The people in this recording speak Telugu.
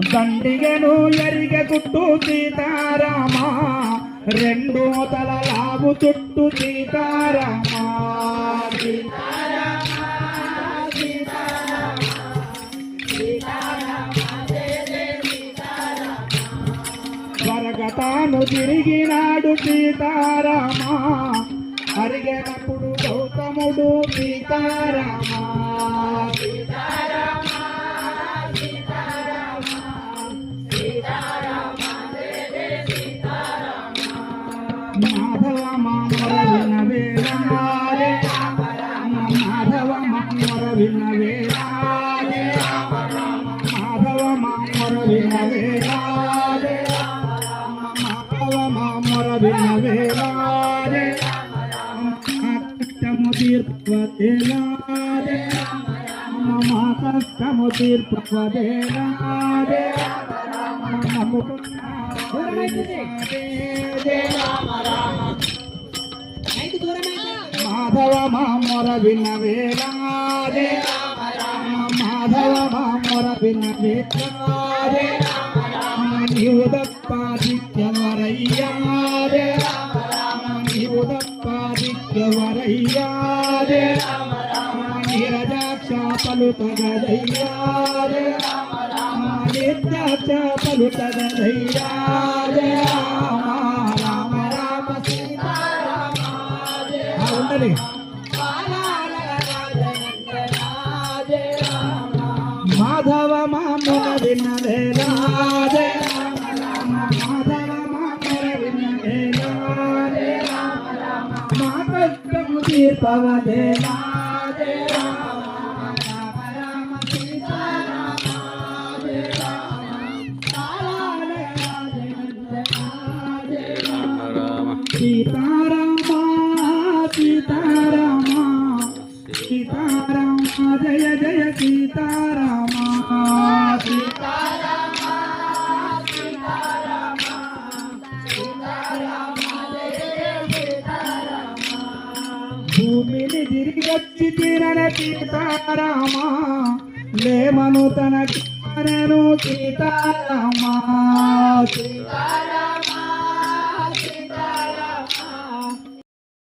దండిగను ఎరిగ చుట్టూ సీతారామా రెండు తల లాగు చుట్టూ సీతారామా స్వర్గతాను తిరిగినాడు సీతారామా అరిగినప్పుడు గౌతముడు సీతారామా మాధవ మామర వినవేలారే మాధవ మామర వినవేలారే మాధవ మామర వినవేలారే మాధవ మామర వినవేలారే కష్టము తీర్పదేలారే మా కష్టము తీర్పదేలారే మాధవ మామర వినవేలారే మాధవ మామర వినవేలారే నీవు దప్పాదిత్యవరయ్యారే నీవు దప్పాదిత్యవరయ్యారే నీరజాక్ష పలుకగదయ్యారే నిత్యాక్ష పలుకగదయ్యారే రామ రామ సీతారామ ఉండాలి మాధవ మామర వినవేలారే మాధవ మామర వినవేలారే మా కష్టము తీర్పవదేలారే సీతారామా సీతారామా సీతారామా జయ జయ సీతారామా సీతారామా సీతారామా సీతారామా జయ జయ సీతారామా భూమిని తిరిగొచ్చి తీరన సీతారామా లేమను తన సీతారామా సీతారామా